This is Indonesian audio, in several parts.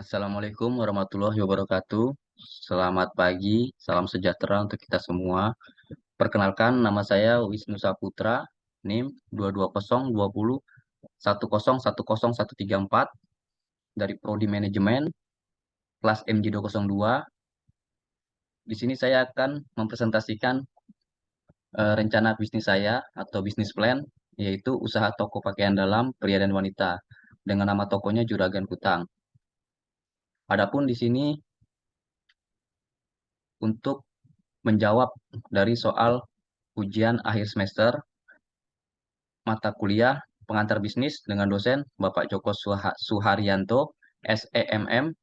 Assalamualaikum warahmatullahi wabarakatuh. Selamat pagi, salam sejahtera untuk kita semua. Perkenalkan, nama saya Wisnu Saputra, NIM 2202010110134 dari Prodi Manajemen, kelas MJ202. Di sini saya akan mempresentasikan rencana bisnis saya atau bisnis plan, yaitu usaha toko pakaian dalam pria dan wanita, dengan nama tokonya Juragan Kutang. Adapun di sini untuk menjawab dari soal ujian akhir semester mata kuliah pengantar bisnis dengan dosen Bapak Joko Suharyanto, SEMM,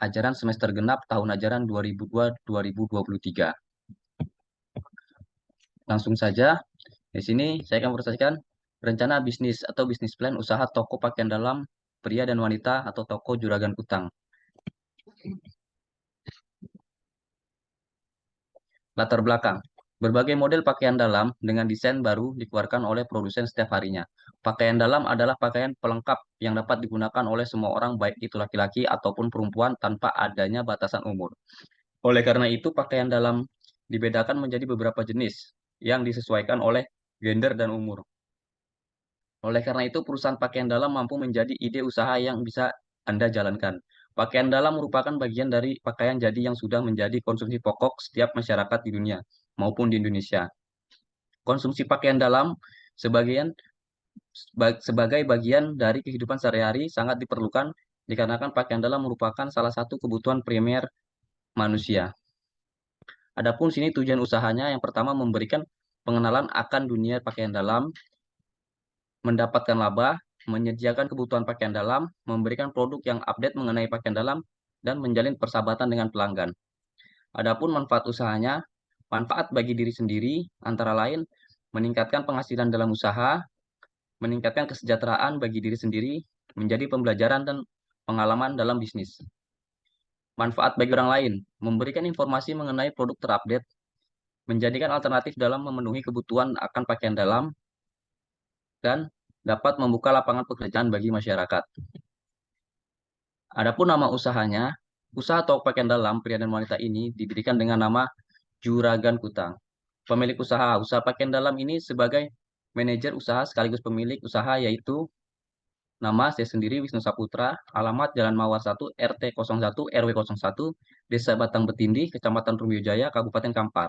ajaran semester genap tahun ajaran 2002-2023. Langsung saja, di sini saya akan mempresentasikan rencana bisnis atau bisnis plan usaha toko pakaian dalam pria dan wanita atau toko Juragan Kutang. Latar belakang. Berbagai model pakaian dalam dengan desain baru dikeluarkan oleh produsen setiap harinya. Pakaian dalam adalah pakaian pelengkap yang dapat digunakan oleh semua orang baik itu laki-laki ataupun perempuan tanpa adanya batasan umur. Oleh karena itu, pakaian dalam dibedakan menjadi beberapa jenis yang disesuaikan oleh gender dan umur. Oleh karena itu, perusahaan pakaian dalam mampu menjadi ide usaha yang bisa Anda jalankan. Pakaian dalam merupakan bagian dari pakaian jadi yang sudah menjadi konsumsi pokok setiap masyarakat di dunia maupun di Indonesia. Konsumsi pakaian dalam sebagian sebagai bagian dari kehidupan sehari-hari sangat diperlukan dikarenakan pakaian dalam merupakan salah satu kebutuhan primer manusia. Adapun sini tujuan usahanya yang pertama memberikan pengenalan akan dunia pakaian dalam, mendapatkan laba, menyediakan kebutuhan pakaian dalam, memberikan produk yang update mengenai pakaian dalam, dan menjalin persahabatan dengan pelanggan. Adapun manfaat usahanya, manfaat bagi diri sendiri antara lain meningkatkan penghasilan dalam usaha, meningkatkan kesejahteraan bagi diri sendiri, menjadi pembelajaran dan pengalaman dalam bisnis. Manfaat bagi orang lain, memberikan informasi mengenai produk terupdate, menjadikan alternatif dalam memenuhi kebutuhan akan pakaian dalam, dan dapat membuka lapangan pekerjaan bagi masyarakat. Adapun nama usahanya, usaha toko pakaian dalam pria dan wanita ini didirikan dengan nama Juragan Kutang. Pemilik usaha pakaian dalam ini sebagai manajer usaha sekaligus pemilik usaha yaitu nama saya sendiri Wisnu Saputra, alamat Jalan Mawar 1, RT 01, RW 01, Desa Batang Betindih, Kecamatan Rumio Jaya, Kabupaten Kampar.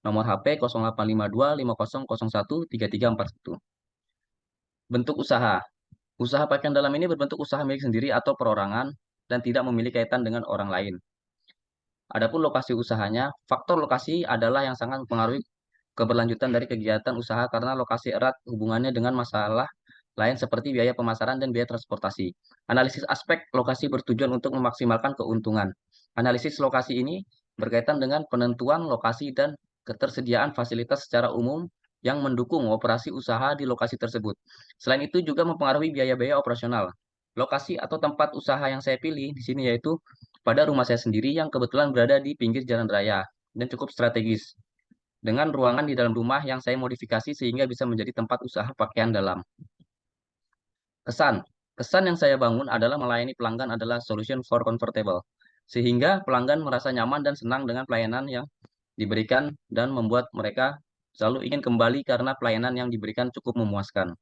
Nomor HP 085250013341. Bentuk usaha. Usaha pakaian dalam ini berbentuk usaha milik sendiri atau perorangan dan tidak memiliki kaitan dengan orang lain. Adapun lokasi usahanya, faktor lokasi adalah yang sangat mempengaruhi keberlanjutan dari kegiatan usaha karena lokasi erat hubungannya dengan masalah lain seperti biaya pemasaran dan biaya transportasi. Analisis aspek lokasi bertujuan untuk memaksimalkan keuntungan. Analisis lokasi ini berkaitan dengan penentuan lokasi dan ketersediaan fasilitas secara umum yang mendukung operasi usaha di lokasi tersebut. Selain itu juga mempengaruhi biaya-biaya operasional. Lokasi atau tempat usaha yang saya pilih di sini yaitu pada rumah saya sendiri yang kebetulan berada di pinggir jalan raya dan cukup strategis dengan ruangan di dalam rumah yang saya modifikasi sehingga bisa menjadi tempat usaha pakaian dalam. Kesan. Kesan yang saya bangun adalah melayani pelanggan adalah solution for comfortable. Sehingga pelanggan merasa nyaman dan senang dengan pelayanan yang diberikan dan membuat mereka selalu ingin kembali karena pelayanan yang diberikan cukup memuaskan.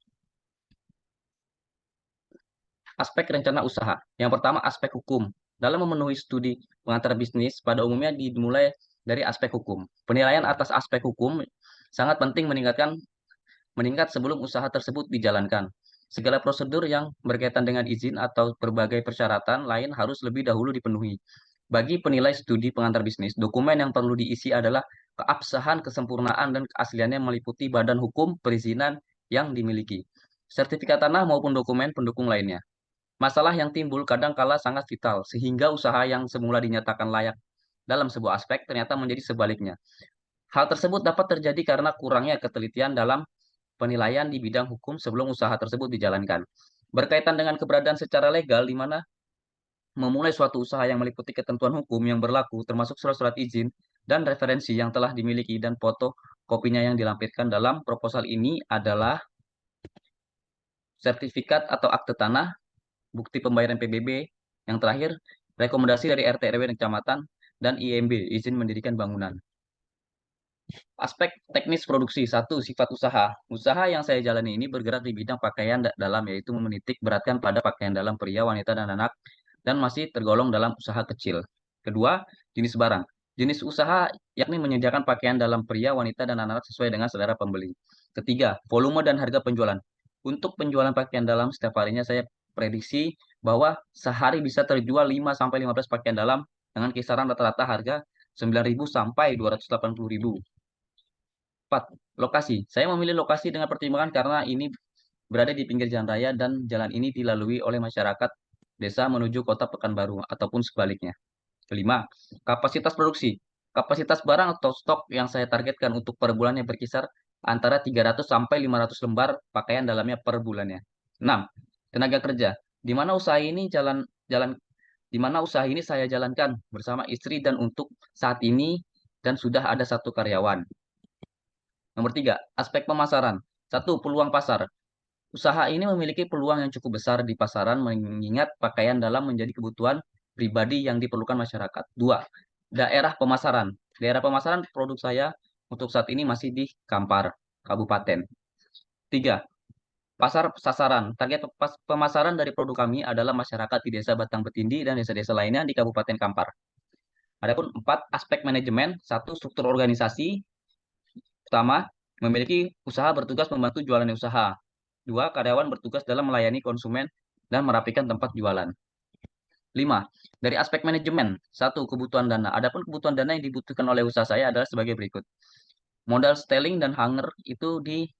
Aspek rencana usaha. Yang pertama, aspek hukum. Dalam memenuhi studi pengantar bisnis, pada umumnya dimulai dari aspek hukum. Penilaian atas aspek hukum sangat penting meningkat sebelum usaha tersebut dijalankan. Segala prosedur yang berkaitan dengan izin atau berbagai persyaratan lain harus lebih dahulu dipenuhi. Bagi penilai studi pengantar bisnis, dokumen yang perlu diisi adalah keabsahan, kesempurnaan, dan keasliannya meliputi badan hukum perizinan yang dimiliki, sertifikat tanah maupun dokumen pendukung lainnya. Masalah yang timbul kadang kala sangat vital, sehingga usaha yang semula dinyatakan layak dalam sebuah aspek ternyata menjadi sebaliknya. Hal tersebut dapat terjadi karena kurangnya ketelitian dalam penilaian di bidang hukum sebelum usaha tersebut dijalankan. Berkaitan dengan keberadaan secara legal, di mana memulai suatu usaha yang meliputi ketentuan hukum yang berlaku, termasuk surat-surat izin dan referensi yang telah dimiliki dan foto kopinya yang dilampirkan dalam proposal ini adalah sertifikat atau akte tanah, bukti pembayaran PBB, Yang terakhir, rekomendasi dari RT RW dan kecamatan dan IMB, izin mendirikan bangunan. Aspek teknis produksi. Satu, sifat usaha. Usaha yang saya jalani ini bergerak di bidang pakaian dalam, yaitu menitik beratkan pada pakaian dalam pria, wanita, dan anak, dan masih tergolong dalam usaha kecil. Kedua, jenis barang. Jenis usaha yakni menyediakan pakaian dalam pria, wanita, dan anak sesuai dengan selera pembeli. Ketiga, volume dan harga penjualan. Untuk penjualan pakaian dalam setiap harinya saya prediksi bahwa sehari bisa terjual 5 sampai 15 pakaian dalam dengan kisaran rata-rata harga 9.000 sampai 280.000. 4. Lokasi. Saya memilih lokasi dengan pertimbangan karena ini berada di pinggir jalan raya dan jalan ini dilalui oleh masyarakat desa menuju kota Pekanbaru ataupun sebaliknya. Kelima, kapasitas produksi. Kapasitas barang atau stok yang saya targetkan untuk per bulannya berkisar antara 300 sampai 500 lembar pakaian dalamnya per bulannya. 6. Tenaga kerja. Di mana usaha ini jalan di mana usaha ini saya jalankan bersama istri dan untuk saat ini dan sudah ada satu karyawan. Nomor tiga, aspek pemasaran. Satu, peluang pasar. Usaha ini memiliki peluang yang cukup besar di pasaran mengingat pakaian dalam menjadi kebutuhan pribadi yang diperlukan masyarakat. Dua, daerah pemasaran. Daerah pemasaran produk saya untuk saat ini masih di Kampar, Kabupaten. Tiga, pasar sasaran. Target pemasaran dari produk kami adalah masyarakat di Desa Batang Betindi dan desa-desa lainnya di Kabupaten Kampar. Adapun empat, aspek manajemen. Satu, struktur organisasi. Pertama, memiliki usaha bertugas membantu jualan usaha. Dua, karyawan bertugas dalam melayani konsumen dan merapikan tempat jualan. Lima, dari aspek manajemen. Satu, kebutuhan dana. Adapun kebutuhan dana yang dibutuhkan oleh usaha saya adalah sebagai berikut. Modal styling dan hanger itu di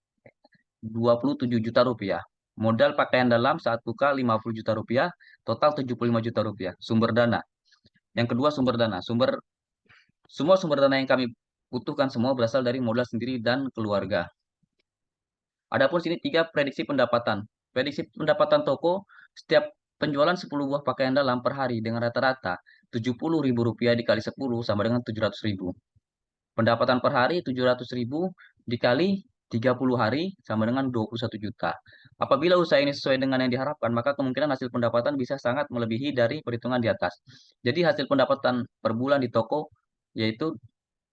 27 juta rupiah. Modal pakaian dalam saat buka 50 juta rupiah, total 75 juta rupiah. Sumber dana. Yang kedua, sumber dana. Semua sumber dana yang kami butuhkan semua berasal dari modal sendiri dan keluarga. Adapun sini tiga prediksi pendapatan. Prediksi pendapatan toko setiap penjualan 10 buah pakaian dalam per hari dengan rata-rata Rp70.000 dikali 10 sama dengan 700.000. Pendapatan per hari 700.000 dikali 30 hari sama dengan 21 juta. Apabila usaha ini sesuai dengan yang diharapkan, maka kemungkinan hasil pendapatan bisa sangat melebihi dari perhitungan di atas. Jadi hasil pendapatan per bulan di toko yaitu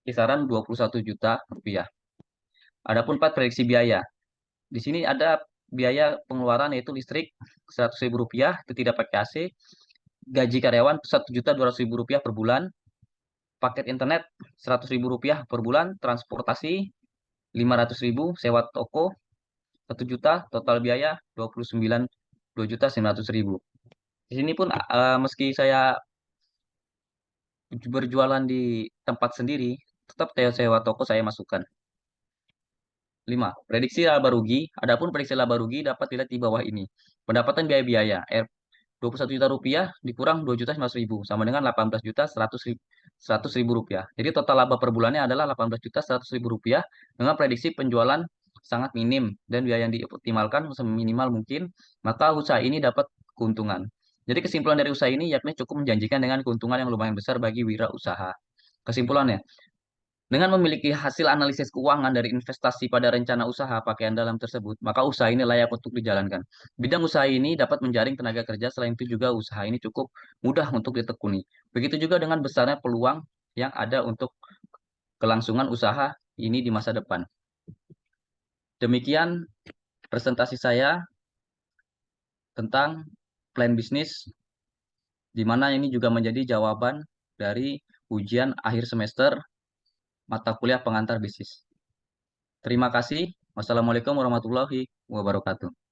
kisaran 21 juta rupiah. Adapun 4 prediksi biaya. Di sini ada biaya pengeluaran yaitu listrik Rp100.000 itu tidak pakai AC, gaji karyawan Rp1.200.000 per bulan, paket internet Rp100.000 per bulan, transportasi 500.000, sewa toko 1 juta, total biaya 2.900.000. Di sini pun meski saya berjualan di tempat sendiri, tetap sewa toko saya masukkan. 5. Prediksi laba rugi. Adapun prediksi laba rugi dapat dilihat di bawah ini. Pendapatan biaya-biaya. 21 juta rupiah dikurang 2.900.000 sama dengan 18.100.000 rupiah. Jadi total laba per bulannya adalah 18.100.000 rupiah dengan prediksi penjualan sangat minim dan biaya yang dioptimalkan seminimal mungkin, maka usaha ini dapat keuntungan. Jadi kesimpulan dari usaha ini yakni cukup menjanjikan dengan keuntungan yang lumayan besar bagi wirausaha. Kesimpulannya, dengan memiliki hasil analisis keuangan dari investasi pada rencana usaha pakaian dalam tersebut, maka usaha ini layak untuk dijalankan. Bidang usaha ini dapat menjaring tenaga kerja, selain itu juga usaha ini cukup mudah untuk ditekuni. Begitu juga dengan besarnya peluang yang ada untuk kelangsungan usaha ini di masa depan. Demikian presentasi saya tentang plan bisnis, di mana ini juga menjadi jawaban dari ujian akhir semester mata kuliah pengantar bisnis. Terima kasih. Wassalamualaikum warahmatullahi wabarakatuh.